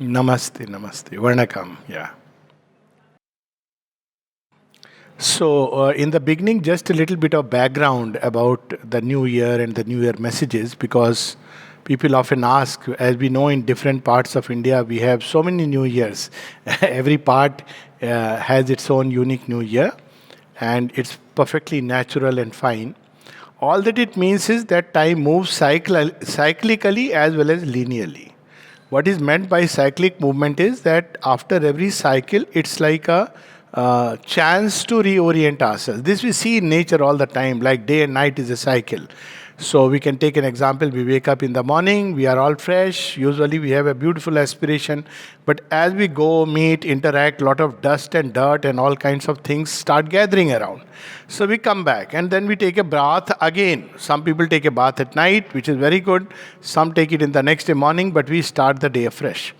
Namaste, namaste. Vanakkam. Yeah. So, in the beginning, just a little bit of background about the new year and the new year messages because people often ask, as we know, in different parts of India, we have so many new years. Every part has its own unique new year, and it's perfectly natural and fine. All that it means is that time moves cyclically as well as linearly. What is meant by cyclic movement is that after every cycle, it's like a chance to reorient ourselves. This we see in nature all the time, like day and night is a cycle. So we can take an example. We wake up in the morning, we are all fresh. Usually we have a beautiful aspiration. But as we go, meet, interact, lot of dust and dirt and all kinds of things start gathering around. So we come back and then we take a bath again. Some people take a bath at night, which is very good. Some take it in the next day morning, but we start the day afresh.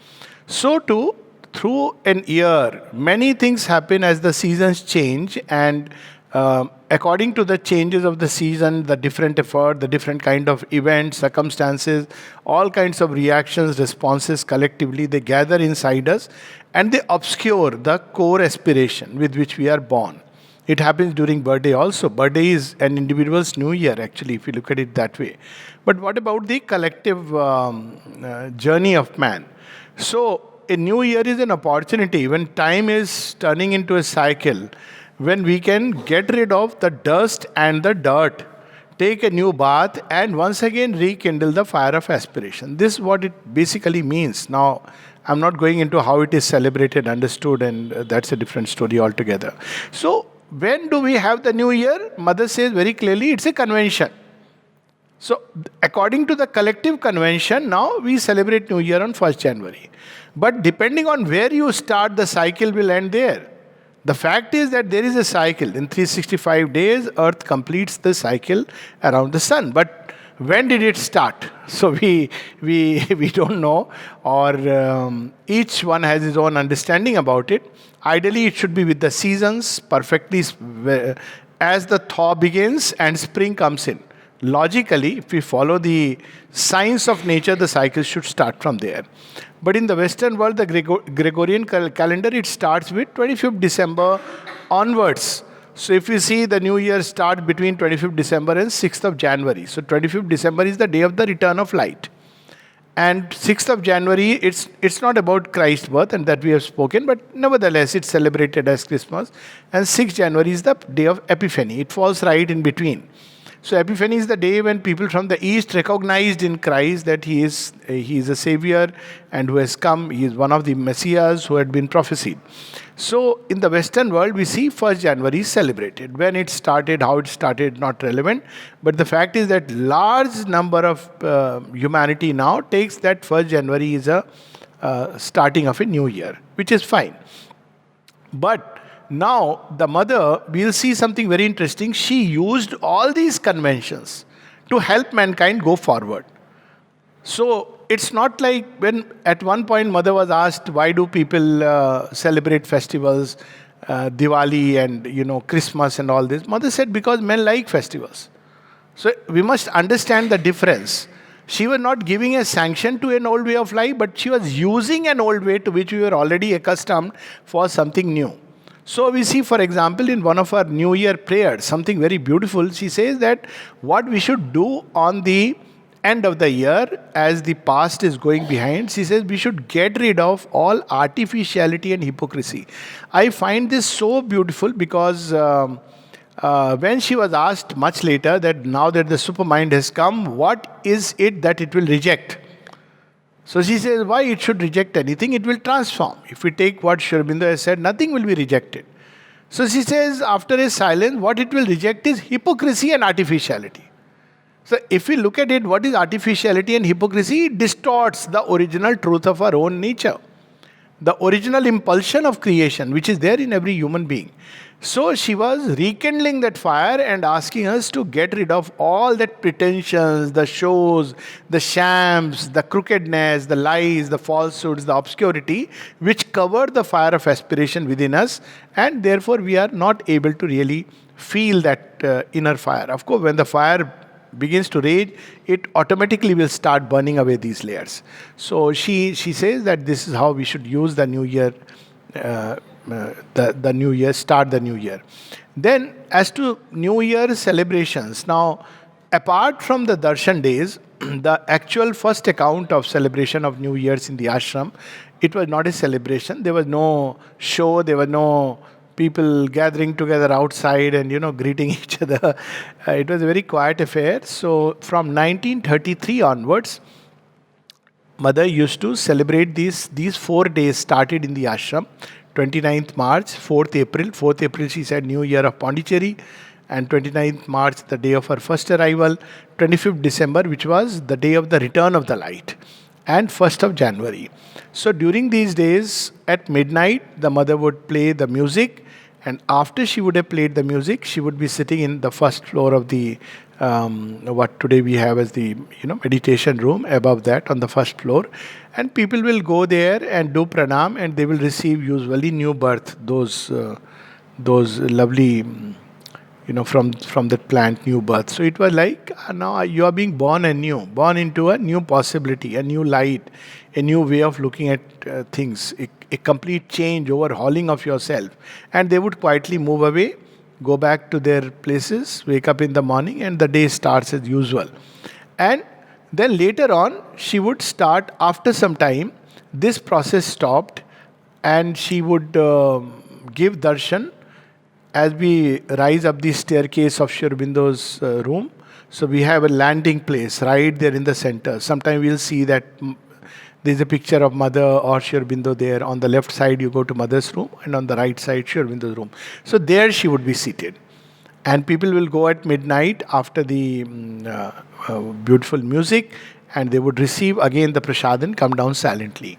So too, through an year, many things happen as the seasons change, and according to the changes of the season, the different effort, the different kind of events, circumstances, all kinds of reactions, responses collectively, they gather inside us and they obscure the core aspiration with which we are born. It happens during birthday also. Birthday is an individual's new year, actually, if you look at it that way. But what about the collective journey of man? So, a new year is an opportunity when time is turning into a cycle, when we can get rid of the dust and the dirt, take a new bath, and once again rekindle the fire of aspiration. This is what it basically means. Now, I'm not going into how it is celebrated, understood, and that's a different story altogether. So, when do we have the new year? Mother says very clearly it's a convention. So, according to the collective convention, now we celebrate New Year on 1st January. But depending on where you start, the cycle will end there. The fact is that there is a cycle. In 365 days, Earth completes the cycle around the sun. But when did it start? So we don't know, or each one has his own understanding about it. Ideally, it should be with the seasons perfectly as the thaw begins and spring comes in. Logically, if we follow the science of nature, the cycle should start from there. But in the Western world, the Gregorian calendar, it starts with 25th December onwards. So if you see, the new year starts between 25th December and 6th of January. So 25th December is the day of the return of light. And 6th of January, it's not about Christ's birth, and that we have spoken, but nevertheless, it's celebrated as Christmas. And 6th January is the day of Epiphany. It falls right in between. So Epiphany is the day when people from the East recognized in Christ that he is a savior and who has come. He is one of the messiahs who had been prophesied. So in the Western world, we see 1st January is celebrated. When it started, how it started, not relevant. But the fact is that large number of humanity now takes that 1st January is a starting of a new year, which is fine. But now, the mother, we'll see something very interesting. She used all these conventions to help mankind go forward. So, it's not like when at one point mother was asked, why do people celebrate festivals, Diwali and Christmas and all this? Mother said, because men like festivals. So, we must understand the difference. She was not giving a sanction to an old way of life, but she was using an old way to which we were already accustomed for something new. So we see, for example, in one of our New Year prayers, something very beautiful. She says that what we should do on the end of the year, as the past is going behind, she says we should get rid of all artificiality and hypocrisy. I find this so beautiful because when she was asked much later that now that the supermind has come, what is it that it will reject? So she says, why it should reject anything? It will transform. If we take what Sri Aurobindo has said, nothing will be rejected. So she says, after a silence, what it will reject is hypocrisy and artificiality. So if we look at it, what is artificiality and hypocrisy? It distorts the original truth of our own nature. The original impulsion of creation, which is there in every human being. So she was rekindling that fire and asking us to get rid of all that pretensions, the shows, the shams, the crookedness, the lies, the falsehoods, the obscurity, which cover the fire of aspiration within us, and therefore we are not able to really feel that inner fire. Of course, when the fire begins to rage, it automatically will start burning away these layers. So she says that this is how we should use the new year, the new year, start the new year. Then, as to New Year celebrations, now apart from the darshan days, the actual first account of celebration of New Year's in the ashram, it was not a celebration. There was no show. There were no people gathering together outside and greeting each other. It was a very quiet affair. So from 1933 onwards, mother used to celebrate these 4 days started in the ashram. 29th March, 4th April. 4th April, she said, New Year of Pondicherry. And 29th March, the day of her first arrival. 25th December, which was the day of the return of the light. And 1st of January. So during these days, at midnight, the mother would play the music. And after she would have played the music, she would be sitting in the first floor of the what today we have as the meditation room. Above that, on the first floor, and people will go there and do pranam, and they will receive usually new birth, those lovely from that plant, new birth. So it was like, now you are being born anew, born into a new possibility, a new light, a new way of looking at things, a complete change, overhauling of yourself. And they would quietly move away, go back to their places, wake up in the morning, and the day starts as usual. And then later on, she would start, after some time, this process stopped, and she would give darshan as we rise up the staircase of Sri Aurobindo's room. So we have a landing place right there in the center. Sometimes we'll see that there's a picture of mother or Sri Aurobindo there. On the left side, you go to mother's room, and on the right side, Sri Aurobindo's room. So there she would be seated. And people will go at midnight after the beautiful music, and they would receive again the prasad and come down silently.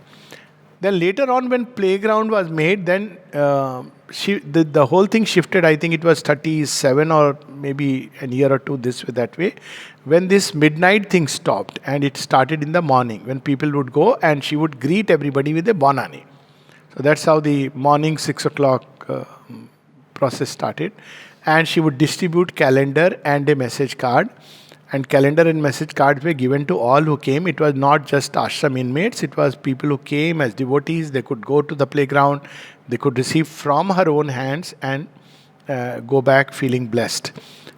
Then later on, when playground was made, then the whole thing shifted. I think it was 37 or maybe a year or two this way, that way, when this midnight thing stopped, and it started in the morning when people would go, and she would greet everybody with a bonani. So that's how the morning 6 o'clock process started. And she would distribute calendar and a message card. And calendar and message cards were given to all who came. It was not just ashram inmates, it was people who came as devotees. They could go to the playground, they could receive from her own hands and go back feeling blessed.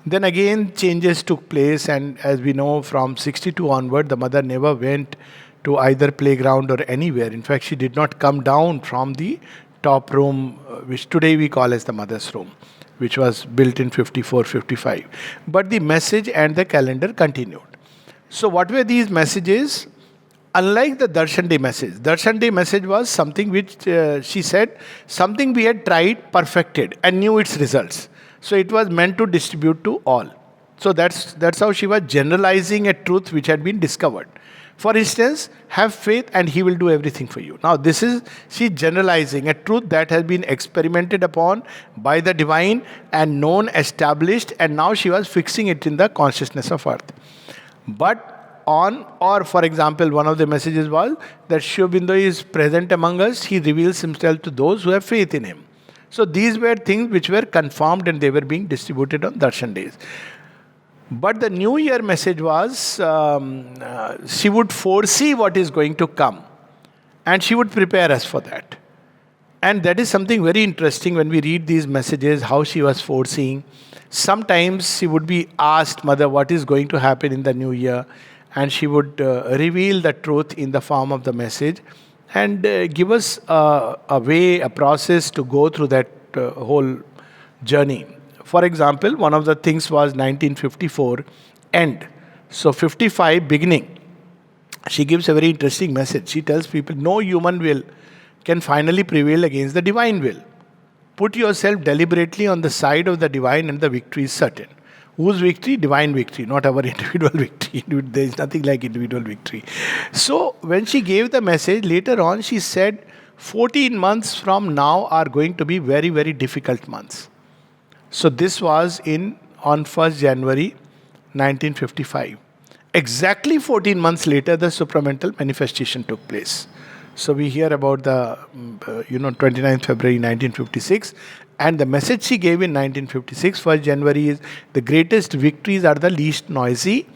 Then again, changes took place, and as we know, from 62 onward, the mother never went to either playground or anywhere. In fact, she did not come down from the top room, which today we call as the mother's room, which was built in 54, 55. But the message and the calendar continued. So what were these messages? Unlike the Darshan Day message was something which, she said, something we had tried, perfected, and knew its results. So it was meant to distribute to all. So that's how she was generalizing a truth which had been discovered. For instance, have faith and he will do everything for you. Now this is, she generalizing a truth that has been experimented upon by the divine and known, established, and now she was fixing it in the consciousness of earth. But for example, one of the messages was that Sri Aurobindo is present among us, he reveals himself to those who have faith in him. So these were things which were confirmed, and they were being distributed on Darshan days. But the New Year message was, she would foresee what is going to come, and she would prepare us for that. And that is something very interesting when we read these messages, how she was foreseeing. Sometimes she would be asked, Mother, what is going to happen in the New Year? And she would reveal the truth in the form of the message and give us a way, a process to go through that whole journey. For example, one of the things was 1954 end. So 55 beginning. She gives a very interesting message. She tells people, no human will can finally prevail against the divine will. Put yourself deliberately on the side of the divine and the victory is certain. Whose victory? Divine victory, not our individual victory. There is nothing like individual victory. So when she gave the message, later on she said, 14 months from now are going to be very, very difficult months. So this was on 1st January 1955. Exactly 14 months later, the supramental manifestation took place. So we hear about the 29th February 1956, and the message she gave in 1956, 1st January, is the greatest victories are the least noisy.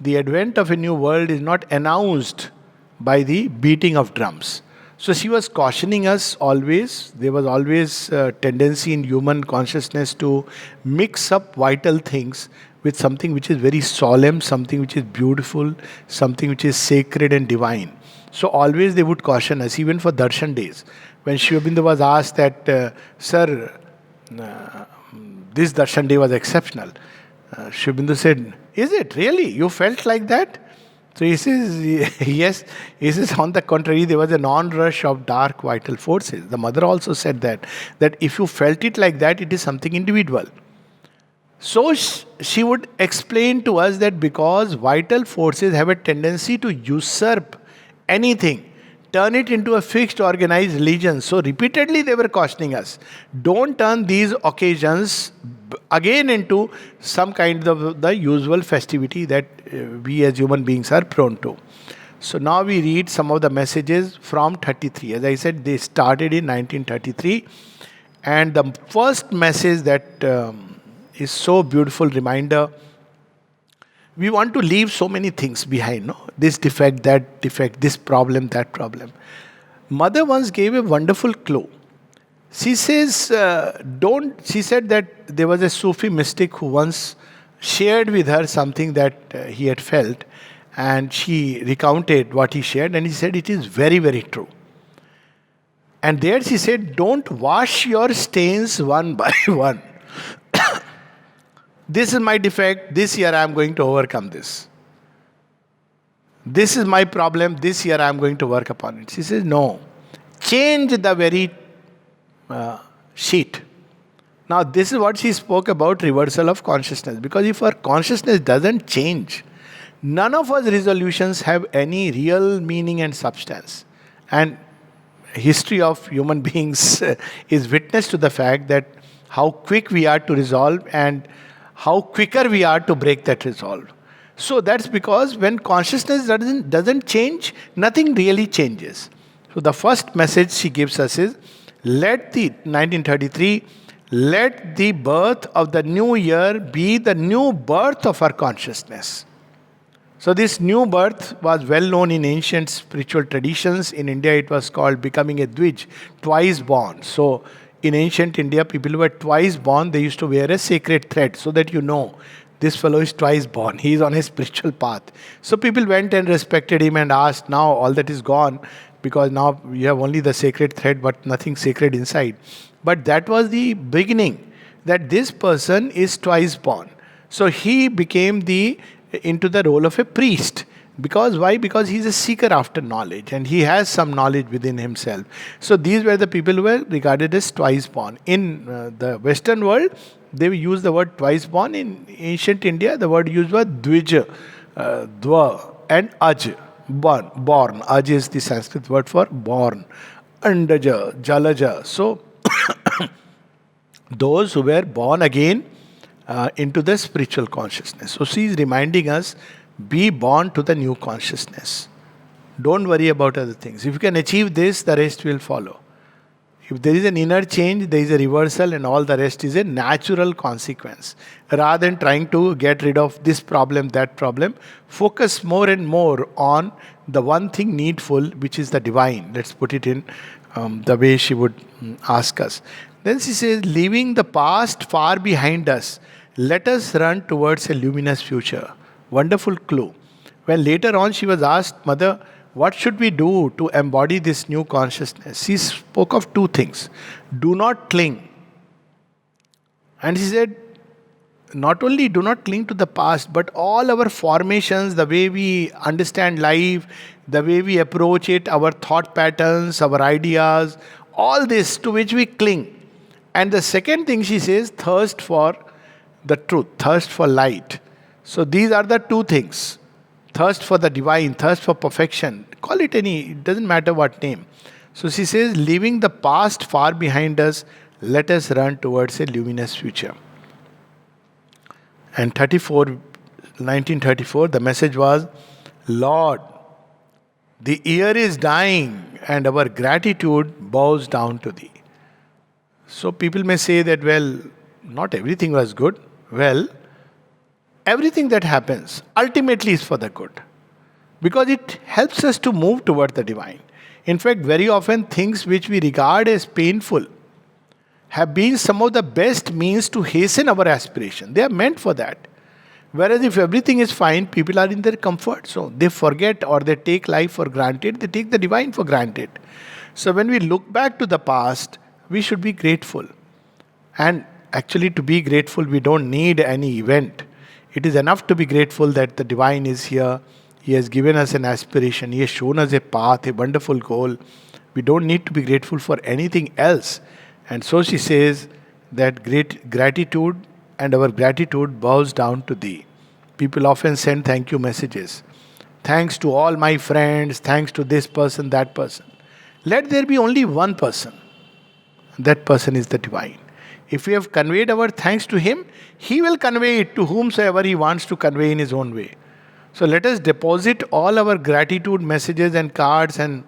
The advent of a new world is not announced by the beating of drums. So she was cautioning us always. There was always a tendency in human consciousness to mix up vital things with something which is very solemn, something which is beautiful, something which is sacred and divine. So always they would caution us, even for darshan days. When Sri Aurobindo was asked that, Sir, this darshan day was exceptional. Sri Aurobindo said, is it really? You felt like that? So he says, yes. He says, on the contrary, there was an onrush of dark vital forces. The mother also said that if you felt it like that, it is something individual. So she would explain to us that because vital forces have a tendency to usurp anything, turn it into a fixed organized religion. So repeatedly they were cautioning us, don't turn these occasions again into some kind of the usual festivity that we as human beings are prone to. So now we read some of the messages from 33. As I said, they started in 1933. And the first message that is so beautiful reminder, we want to leave so many things behind, no? This defect, that defect, this problem, that problem. Mother once gave a wonderful clue. She says, she said that there was a Sufi mystic who once shared with her something that he had felt, and she recounted what he shared, and he said, it is very, very true. And there she said, don't wash your stains one by one. This is my defect, this year I am going to overcome this. This is my problem, this year I am going to work upon it. She says, no, change the very sheet. Now this is what she spoke about, reversal of consciousness. Because if our consciousness doesn't change, none of our resolutions have any real meaning and substance. And history of human beings is witness to the fact that how quick we are to resolve and how quicker we are to break that resolve. So that's because when consciousness doesn't change, nothing really changes. So the first message she gives us is, let the 1933, let the birth of the new year be the new birth of our consciousness. So this new birth was well known in ancient spiritual traditions. In India it was called becoming a Dvij, twice born. So in ancient India, people who were twice born, they used to wear a sacred thread so that you know this fellow is twice born. He is on a spiritual path. So people went and respected him and asked, now all that is gone because now you have only the sacred thread but nothing sacred inside. But that was the beginning, that this person is twice born. So he became into the role of a priest. Because why? Because he is a seeker after knowledge and he has some knowledge within himself. So these were the people who were regarded as twice born. In the Western world, they use the word twice born. In ancient India, the word used was Dvij, Dva and Aj, born. Aj is the Sanskrit word for born. Andaja, Jalaja. So those who were born again into the spiritual consciousness. So she is reminding us, be born to the new consciousness. Don't worry about other things. If you can achieve this, the rest will follow. If there is an inner change, there is a reversal and all the rest is a natural consequence. Rather than trying to get rid of this problem, that problem, focus more and more on the one thing needful, which is the divine. Let's put it in the way she would ask us. Then she says, leaving the past far behind us, let us run towards a luminous future. Wonderful clue. When later on she was asked, Mother, what should we do to embody this new consciousness? She spoke of two things. Do not cling. And she said, not only do not cling to the past, but all our formations, the way we understand life, the way we approach it, our thought patterns, our ideas, all this to which we cling. And the second thing she says, thirst for the truth, thirst for light. So these are the two things. Thirst for the divine, thirst for perfection. Call it it doesn't matter what name. So she says, leaving the past far behind us, let us run towards a luminous future. And 1934, the message was, Lord, The year is dying, and our gratitude bows down to thee. So people may say that, well, not everything was good. Well, everything that happens ultimately is for the good, because it helps us to move toward the divine. In fact, very often things which we regard as painful have been some of the best means to hasten our aspiration. They are meant for that. Whereas if everything is fine, people are in their comfort. So they forget or they take life for granted, they take the divine for granted. So when we look back to the past, we should be grateful. And actually, to be grateful, we don't need any event. It is enough to be grateful that the divine is here. He has given us an aspiration. He has shown us a path, a wonderful goal. We don't need to be grateful for anything else. And so she says that great gratitude and our gratitude bows down to thee. People often send thank you messages. Thanks to all my friends, thanks to this person, that person. Let there be only one person. That person is the divine. If we have conveyed our thanks to him, he will convey it to whomsoever he wants to convey in his own way. So let us deposit all our gratitude messages and cards and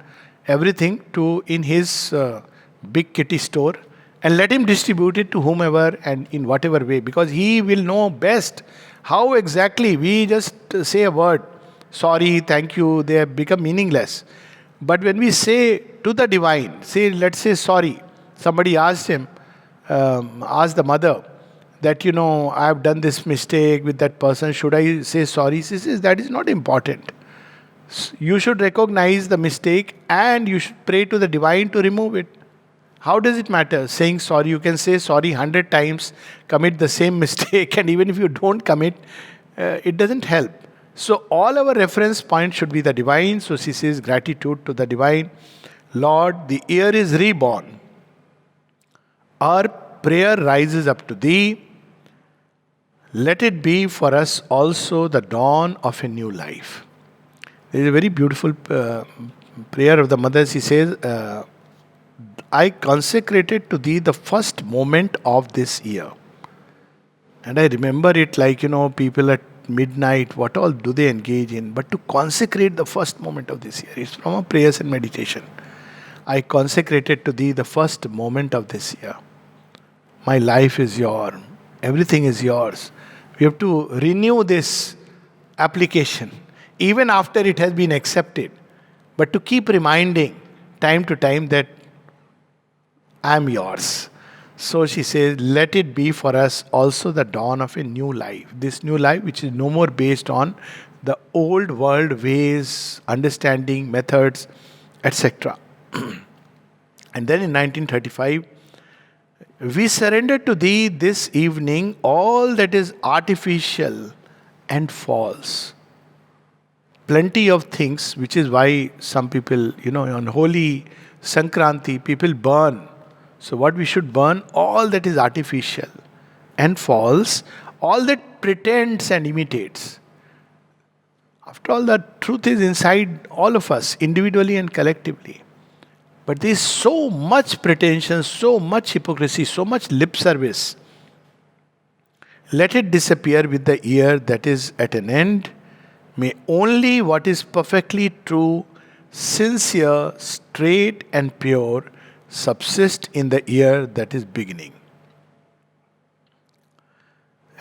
everything to in his big kitty store, and let him distribute it to whomever and in whatever way, because he will know best how exactly. We just say a word, sorry, thank you, they have become meaningless. But when we say to the divine, say, let's say sorry. Somebody asked him, asked the mother that, I have done this mistake with that person. Should I say sorry? She says, that is not important. You should recognize the mistake and you should pray to the divine to remove it. How does it matter? Saying sorry, you can say sorry 100 times, commit the same mistake, and even if you don't commit, it doesn't help. So all our reference point should be the divine. So she says gratitude to the divine. Lord, the year is reborn. Our prayer rises up to thee. Let it be for us also the dawn of a new life. There is a very beautiful prayer of the mother. She says, I consecrated to thee the first moment of this year. And I remember it like, people at midnight, what all do they engage in? But to consecrate the first moment of this year, it's from our prayers and meditation. I consecrated to thee the first moment of this year. My life is yours. Everything is yours. We have to renew this application, even after it has been accepted. But to keep reminding time to time that I am yours. So she says, let it be for us also the dawn of a new life. This new life which is no more based on the old world ways, understanding, methods, etc. And then in 1935, we surrender to thee this evening all that is artificial and false. Plenty of things, which is why some people, on Holy Sankranti, people burn. So what we should burn? All that is artificial and false, all that pretends and imitates. After all, the truth is inside all of us, individually and collectively. But there is so much pretension, so much hypocrisy, so much lip service. Let it disappear with the year that is at an end. May only what is perfectly true, sincere, straight and pure subsist in the year that is beginning.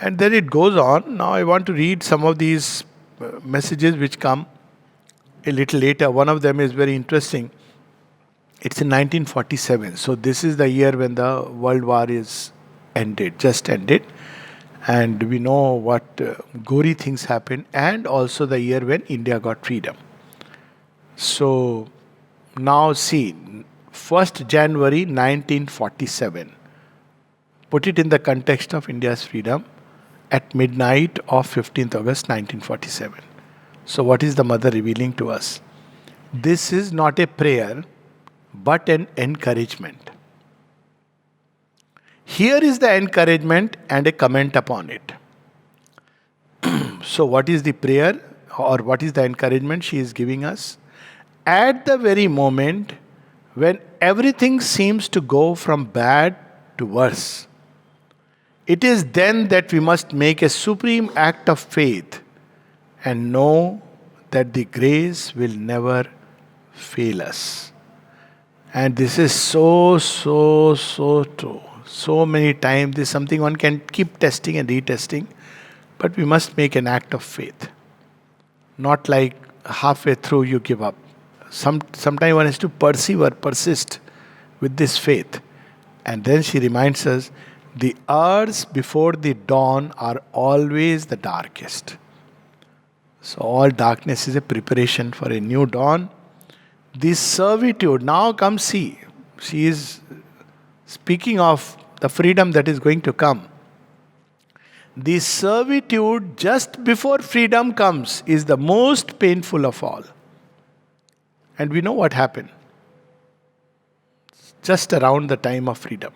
And then it goes on. Now I want to read some of these messages which come a little later. One of them is very interesting. It's in 1947. So this is the year when the World War is ended, just ended. And we know what gory things happened, and also the year when India got freedom. So now see, 1st January 1947. Put it in the context of India's freedom at midnight of 15th August 1947. So what is the mother revealing to us? This is not a prayer, but an encouragement. Here is the encouragement and a comment upon it. So what is the prayer or what is the encouragement she is giving us? At the very moment when everything seems to go from bad to worse, it is then that we must make a supreme act of faith and know that the grace will never fail us. And this is so, so, so true. So many times, this is something one can keep testing and retesting, but we must make an act of faith. Not like halfway through you give up. Sometimes one has to persevere, persist with this faith. And then she reminds us the hours before the dawn are always the darkest. So, all darkness is a preparation for a new dawn. This servitude, now come see. She is speaking of the freedom that is going to come. The servitude just before freedom comes is the most painful of all. And we know what happened just around the time of freedom.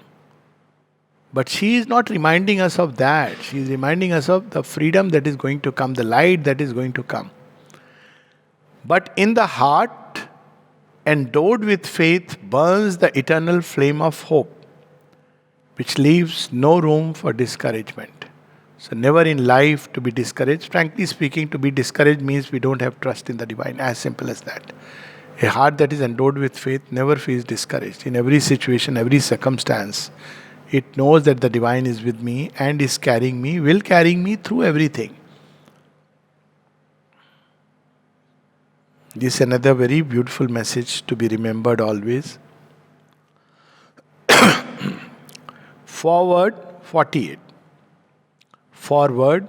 But she is not reminding us of that. She is reminding us of the freedom that is going to come, the light that is going to come. But in the heart, endowed with faith, burns the eternal flame of hope, which leaves no room for discouragement. So never in life to be discouraged. Frankly speaking, to be discouraged means we don't have trust in the divine. As simple as that. A heart that is endowed with faith never feels discouraged. In every situation, every circumstance, it knows that the divine is with me and is carrying me, will carry me through everything. This is another very beautiful message to be remembered always. Forward 48. Forward,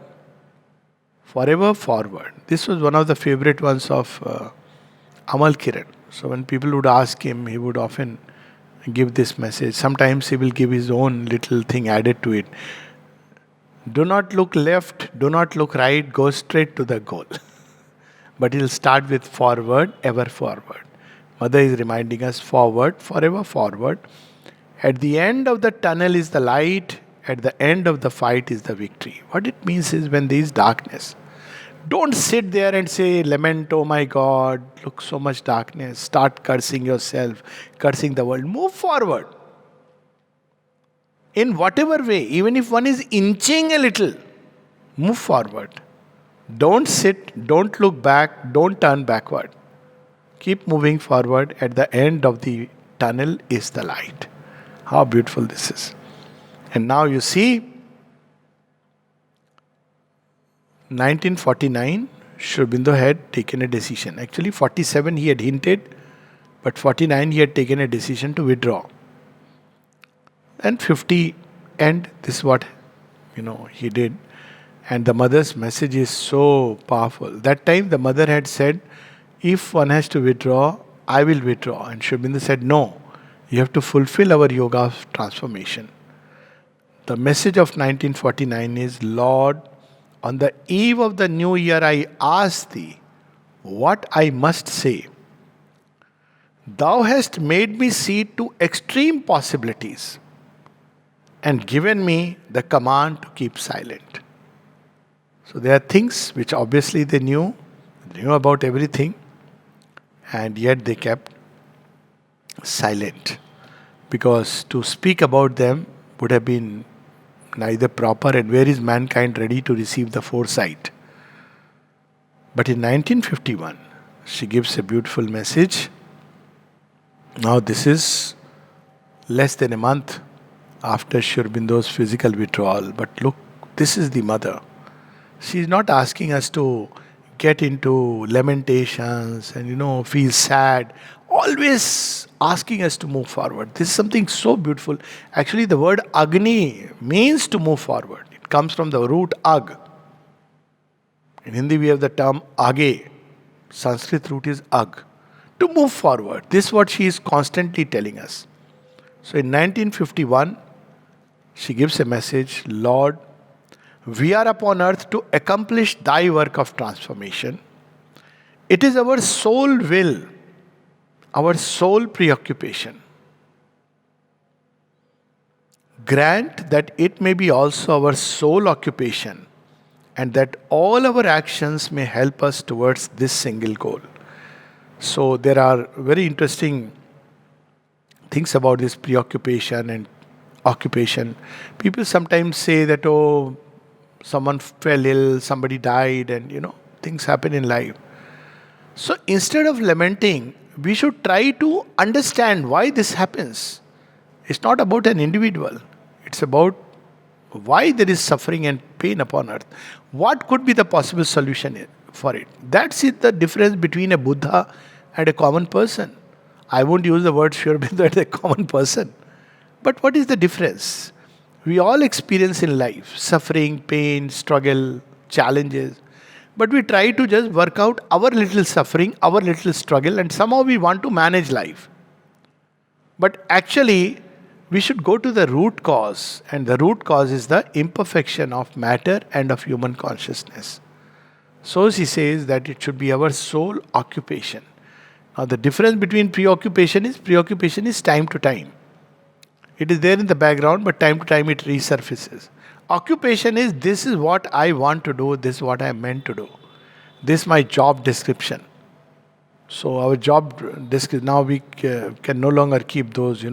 forever forward. This was one of the favorite ones of Amal Kiran. So when people would ask him, he would often give this message. Sometimes he will give his own little thing added to it. Do not look left, do not look right, go straight to the goal. But he'll start with forward, ever forward. Mother is reminding us forward, forever forward. At the end of the tunnel is the light, at the end of the fight is the victory. What it means is when there is darkness, don't sit there and say, lament, oh my God, look, so much darkness. Start cursing yourself, cursing the world. Move forward. In whatever way, even if one is inching a little, move forward. Don't sit, don't look back, don't turn backward. Keep moving forward. At the end of the tunnel is the light. How beautiful this is. And now you see, 1949, Sri Aurobindo had taken a decision. Actually, 47 he had hinted, but 49 he had taken a decision to withdraw. And 50, and this is what he did. And the mother's message is so powerful. That time the mother had said, if one has to withdraw, I will withdraw. And Sri Aurobindo said, no, you have to fulfill our yoga of transformation. The message of 1949 is, Lord, on the eve of the new year, I ask thee what I must say. Thou hast made me see to extreme possibilities and given me the command to keep silent. So there are things which obviously they knew about everything, and yet they kept silent, because to speak about them would have been neither proper, and where is mankind ready to receive the foresight? But in 1951, she gives a beautiful message. Now this is less than a month after Sri Aurobindo's physical withdrawal. But look, this is the mother. She is not asking us to get into lamentations and feel sad. Always asking us to move forward. This is something so beautiful. Actually, the word Agni means to move forward. It comes from the root Ag. In Hindi, we have the term Age. Sanskrit root is Ag. To move forward. This is what she is constantly telling us. So in 1951, she gives a message, Lord, we are upon earth to accomplish thy work of transformation. It is our sole will, our sole preoccupation. Grant that it may be also our sole occupation, and that all our actions may help us towards this single goal. So there are very interesting things about this preoccupation and occupation. People sometimes say that, oh, someone fell ill, somebody died, and things happen in life. So instead of lamenting, we should try to understand why this happens. It's not about an individual, it's about why there is suffering and pain upon earth. What could be the possible solution for it? That's it, the difference between a Buddha and a common person. I won't use the word Sri Aurobindo as a common person. But what is the difference? We all experience in life suffering, pain, struggle, challenges. But we try to just work out our little suffering, our little struggle, and somehow we want to manage life. But actually, we should go to the root cause, and the root cause is the imperfection of matter and of human consciousness. So she says that it should be our sole occupation. Now, the difference between preoccupation is time to time. It is there in the background, but time to time it resurfaces. Occupation is, this is what I want to do, this is what I am meant to do. This is my job description. So our job description, now we can no longer keep those,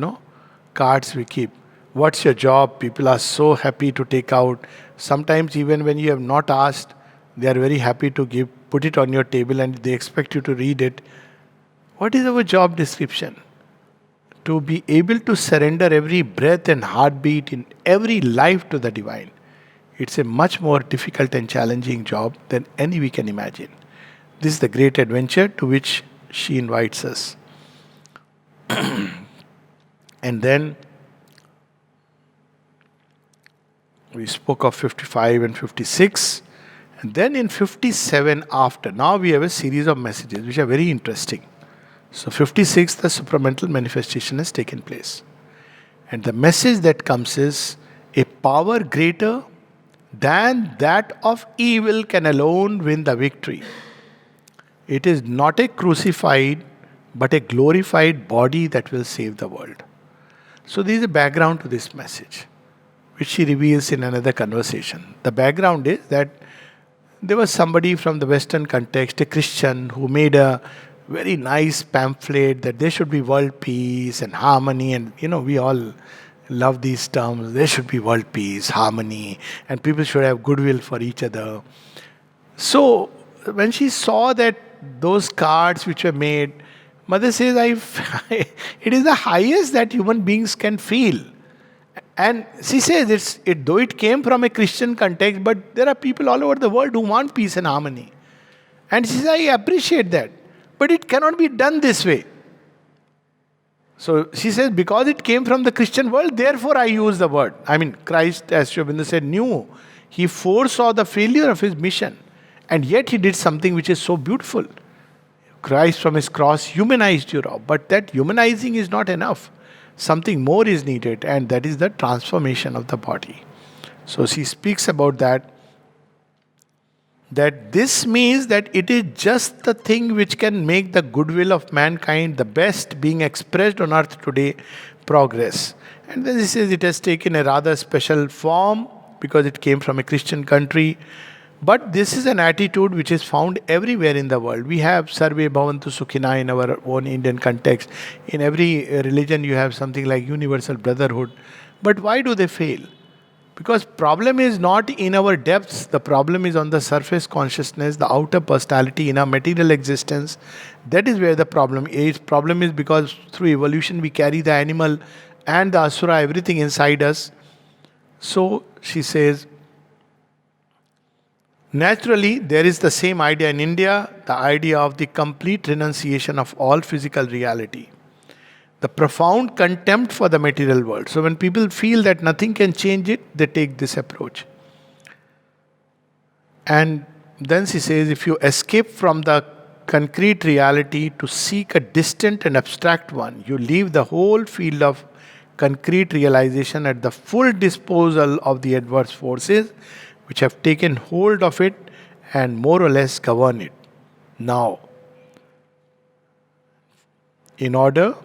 cards we keep. What's your job? People are so happy to take out. Sometimes even when you have not asked, they are very happy to put it on your table and they expect you to read it. What is our job description? To be able to surrender every breath and heartbeat in every life to the divine. It's a much more difficult and challenging job than any we can imagine. This is the great adventure to which she invites us. And then we spoke of 55 and 56. And then in 57 after, now we have a series of messages which are very interesting. So 56, the supramental manifestation has taken place. And the message that comes is, a power greater than that of evil can alone win the victory. It is not a crucified, but a glorified body that will save the world. So there is a background to this message, which she reveals in another conversation. The background is that there was somebody from the Western context, a Christian, who made a very nice pamphlet that there should be world peace and harmony, and we all love these terms. There should be world peace, harmony, and people should have goodwill for each other. So when she saw that those cards which were made, Mother says, it is the highest that human beings can feel. And she says, though it came from a Christian context, but there are people all over the world who want peace and harmony. And she says, I appreciate that. But it cannot be done this way. So she says, because it came from the Christian world, therefore I use the word. Christ, as Sri Aurobindo said, knew. He foresaw the failure of his mission. And yet he did something which is so beautiful. Christ from his cross humanized Europe. But that humanizing is not enough. Something more is needed, and that is the transformation of the body. So she speaks about that this means that it is just the thing which can make the goodwill of mankind, the best being expressed on earth today, progress. And then she says it has taken a rather special form because it came from a Christian country. But this is an attitude which is found everywhere in the world. We have Sarve Bhavantu Sukhina in our own Indian context. In every religion you have something like universal brotherhood. But why do they fail? Because problem is not in our depths. The problem is on the surface consciousness, the outer personality, in our material existence. That is where the problem is. Problem is because through evolution we carry the animal and the asura, everything inside us. So she says, naturally, there is the same idea in India, the idea of the complete renunciation of all physical reality. The profound contempt for the material world. So when people feel that nothing can change it, they take this approach. And then she says, if you escape from the concrete reality to seek a distant and abstract one, you leave the whole field of concrete realization at the full disposal of the adverse forces which have taken hold of it and more or less govern it. Now, in order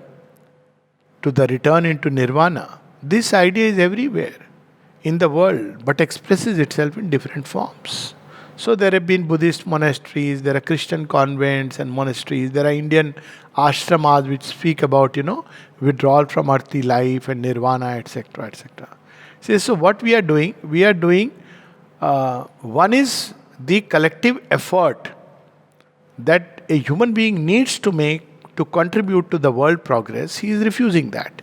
to the return into nirvana, this idea is everywhere in the world, but expresses itself in different forms. So there have been Buddhist monasteries, there are Christian convents and monasteries, there are Indian ashramas which speak about, withdrawal from earthly life and nirvana, etc., etc. So what we are doing, one is the collective effort that a human being needs to make to contribute to the world progress, he is refusing that.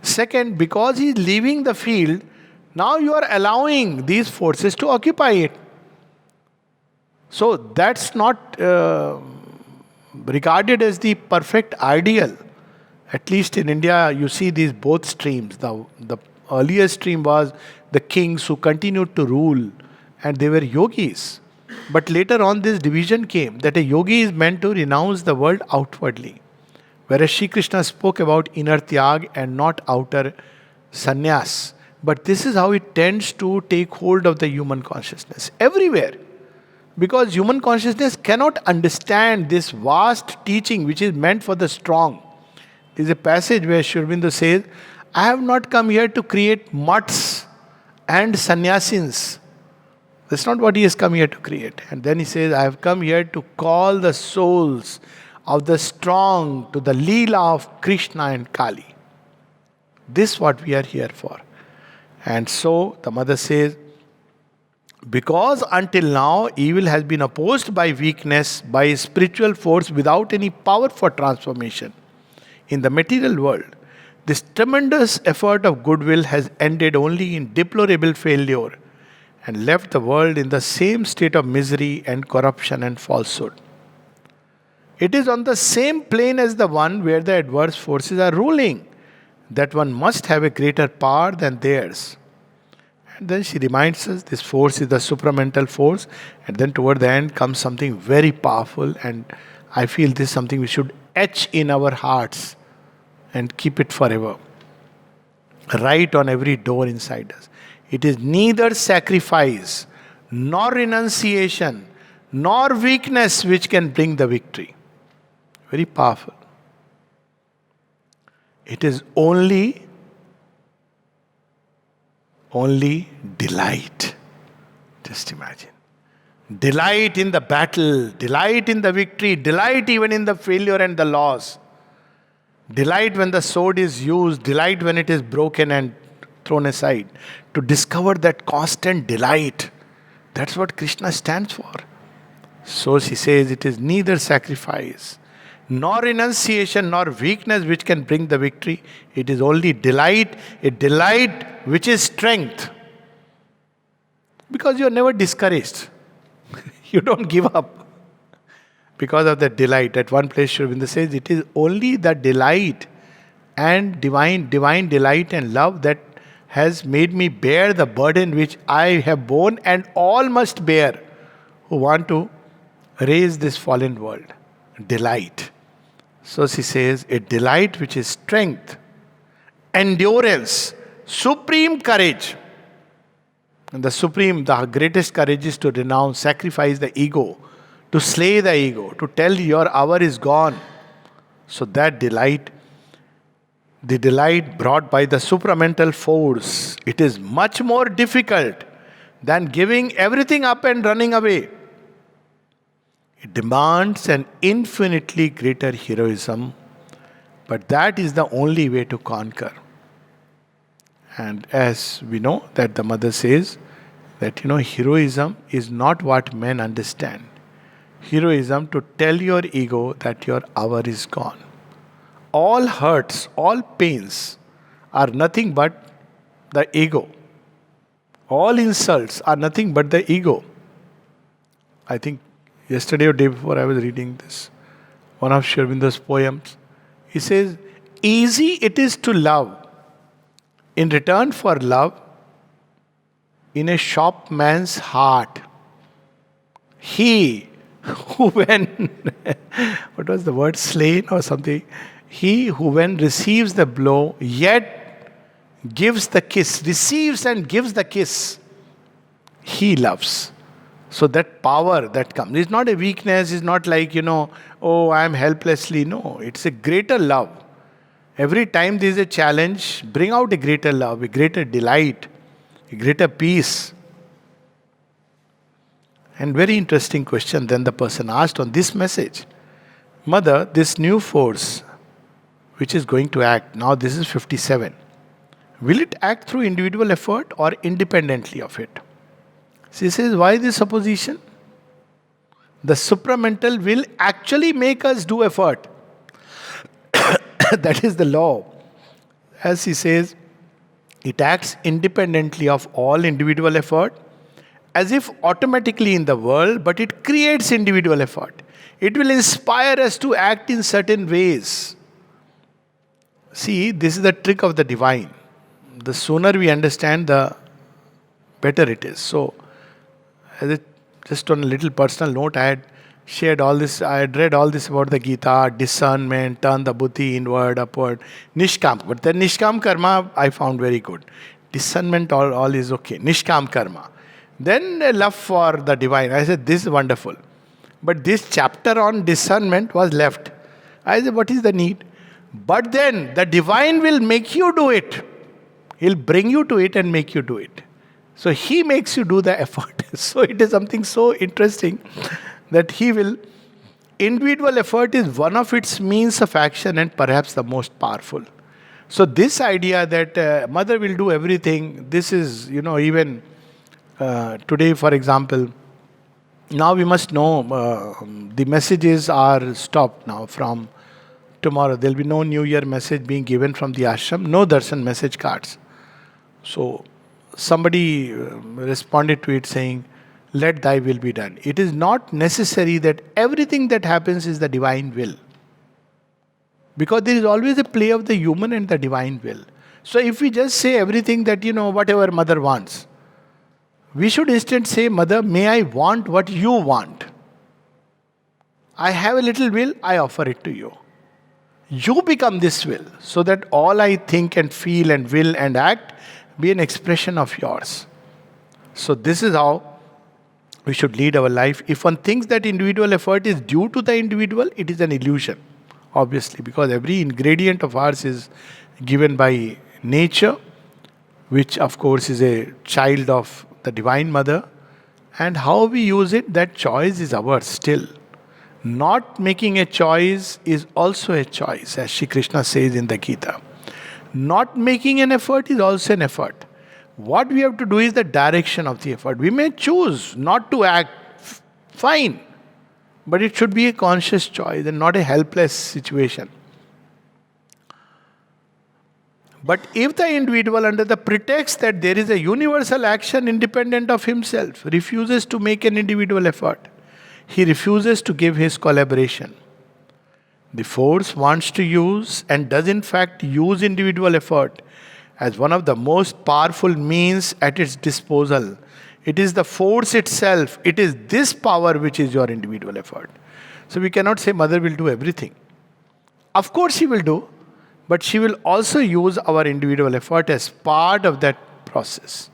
Second, because he is leaving the field, now you are allowing these forces to occupy it. So that's not regarded as the perfect ideal. At least in India, you see these both streams. The earlier stream was the kings who continued to rule, and they were yogis. But later on, this division came that a yogi is meant to renounce the world outwardly, whereas Shri Krishna spoke about inner tyag and not outer sannyas. But this is how it tends to take hold of the human consciousness everywhere. Because human consciousness cannot understand this vast teaching which is meant for the strong. There is a passage where Sri Aurobindo says, I have not come here to create mutts and sannyasins. That's not what he has come here to create. And then he says, I have come here to call the souls of the strong to the Leela of Krishna and Kali. This is what we are here for. And so the mother says, because until now evil has been opposed by weakness, by a spiritual force without any power for transformation in the material world, this tremendous effort of goodwill has ended only in deplorable failure and left the world in the same state of misery and corruption and falsehood. It is on the same plane as the one where the adverse forces are ruling that one must have a greater power than theirs. And then she reminds us this force is the supramental force, and then toward the end comes something very powerful, and I feel this is something we should etch in our hearts and keep it forever. Right on every door inside us. It is neither sacrifice, nor renunciation, nor weakness which can bring the victory. Very powerful. It is only delight. Just imagine. Delight in the battle, delight in the victory, delight even in the failure and the loss. Delight when the sword is used, delight when it is broken and thrown aside. To discover that constant delight. That's what Krishna stands for. So she says it is neither sacrifice, nor renunciation, nor weakness which can bring the victory. It is only delight, a delight which is strength. Because you are never discouraged. You don't give up. Because of that delight. At one place, Sri Aurobindo says, it is only the delight and divine delight and love that has made me bear the burden which I have borne and all must bear who want to raise this fallen world. Delight. So she says, a delight which is strength, endurance, supreme courage. And the greatest courage is to renounce, sacrifice the ego, to slay the ego, to tell your hour is gone. So that delight, the delight brought by the supramental force, it is much more difficult than giving everything up and running away. It demands an infinitely greater heroism, but that is the only way to conquer. And as we know that the mother says that heroism is not what men understand. Heroism to tell your ego that your hour is gone. All hurts, all pains are nothing but the ego. All insults are nothing but the ego. I think yesterday or day before I was reading this, one of Sri Aurobindo's poems. He says, easy it is to love. In return for love, in a shopman's heart, he who when, what was the word, slain or something, he who when receives the blow, yet gives the kiss, receives and gives the kiss, he loves. So that power that comes, it's not a weakness, it's not like, oh, I am helplessly. No, it's a greater love. Every time there is a challenge, bring out a greater love, a greater delight, a greater peace. And very interesting question then the person asked on this message. Mother, this new force which is going to act, now this is 57, will it act through individual effort or independently of it? She says, why this opposition? The supramental will actually make us do effort. That is the law. As he says, it acts independently of all individual effort, as if automatically in the world, but it creates individual effort. It will inspire us to act in certain ways. See, this is the trick of the divine. The sooner we understand, the better it is. So, just on a little personal note, I had shared all this, I had read all this about the Gita, discernment, turn the buddhi inward, upward, nishkam. But the nishkam karma I found very good. Discernment, all is okay. Nishkam karma. Then a love for the divine. I said, this is wonderful. But this chapter on discernment was left. I said, what is the need? But then the divine will make you do it. He'll bring you to it and make you do it. So he makes you do the effort. So it is something so interesting that he will. Individual effort is one of its means of action and perhaps the most powerful. So this idea that mother will do everything, this is, even today, for example, now we must know the messages are stopped now from tomorrow. There will be no New Year message being given from the ashram, no darshan message cards. So somebody responded to it saying, let thy will be done. It is not necessary that everything that happens is the divine will. Because there is always a play of the human and the divine will. So if we just say everything that, whatever mother wants, we should instead say, Mother, may I want what you want. I have a little will, I offer it to you. You become this will, so that all I think and feel and will and act be an expression of yours. So this is how we should lead our life. If one thinks that individual effort is due to the individual, it is an illusion, obviously, because every ingredient of ours is given by nature, which of course is a child of the Divine Mother, and how we use it, that choice is ours still. Not making a choice is also a choice, as Shri Krishna says in the Gita. Not making an effort is also an effort. What we have to do is the direction of the effort. We may choose not to act, fine, but it should be a conscious choice and not a helpless situation. But if the individual, under the pretext that there is a universal action independent of himself, refuses to make an individual effort, he refuses to give his collaboration. The force wants to use and does in fact use individual effort as one of the most powerful means at its disposal. It is the force itself, it is this power which is your individual effort. So we cannot say mother will do everything. Of course she will do, but she will also use our individual effort as part of that process.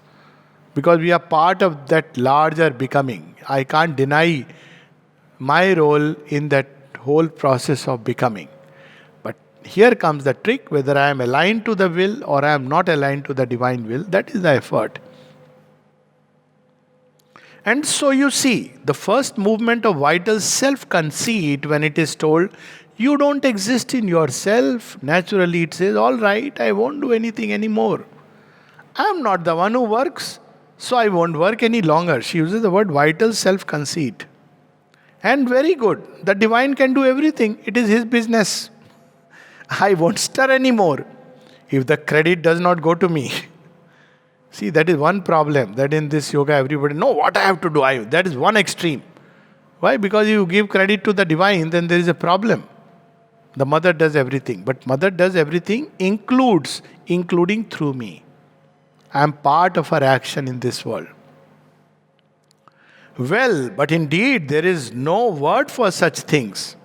Because we are part of that larger becoming. I can't deny my role in that whole process of becoming. But here comes the trick, whether I am aligned to the will or I am not aligned to the divine will, that is the effort. And so you see, the first movement of vital self-conceit, when it is told, you don't exist in yourself, naturally it says, all right, I won't do anything anymore. I am not the one who works, so I won't work any longer. She uses the word vital self-conceit. And very good, the divine can do everything. It is his business. I won't stir anymore if the credit does not go to me. See, that is one problem, that in this yoga everybody, no, what I have to do, that is one extreme. Why? Because you give credit to the divine, then there is a problem. The mother does everything, but mother does everything including through me. I am part of her action in this world. Well, but indeed there is no word for such things.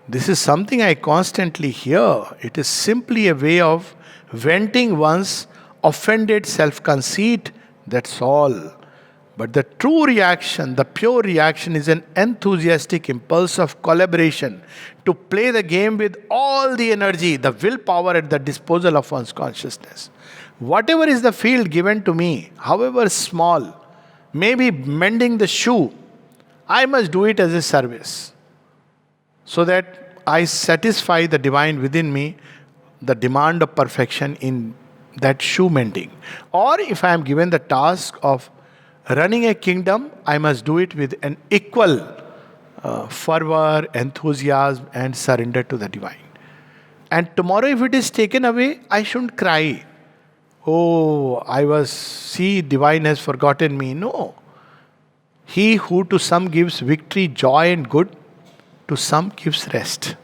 This is something I constantly hear. It is simply a way of venting one's offended self-conceit, that's all. But the true reaction, the pure reaction, is an enthusiastic impulse of collaboration to play the game with all the energy, the willpower at the disposal of one's consciousness. Whatever is the field given to me, however small, maybe mending the shoe, I must do it as a service, so that I satisfy the divine within me, the demand of perfection in that shoe mending. Or if I am given the task of running a kingdom, I must do it with an equal fervor, enthusiasm and surrender to the divine. And tomorrow, if it is taken away, I shouldn't cry. Oh, see, divine has forgotten me. No. He who to some gives victory, joy, and good, to some gives rest.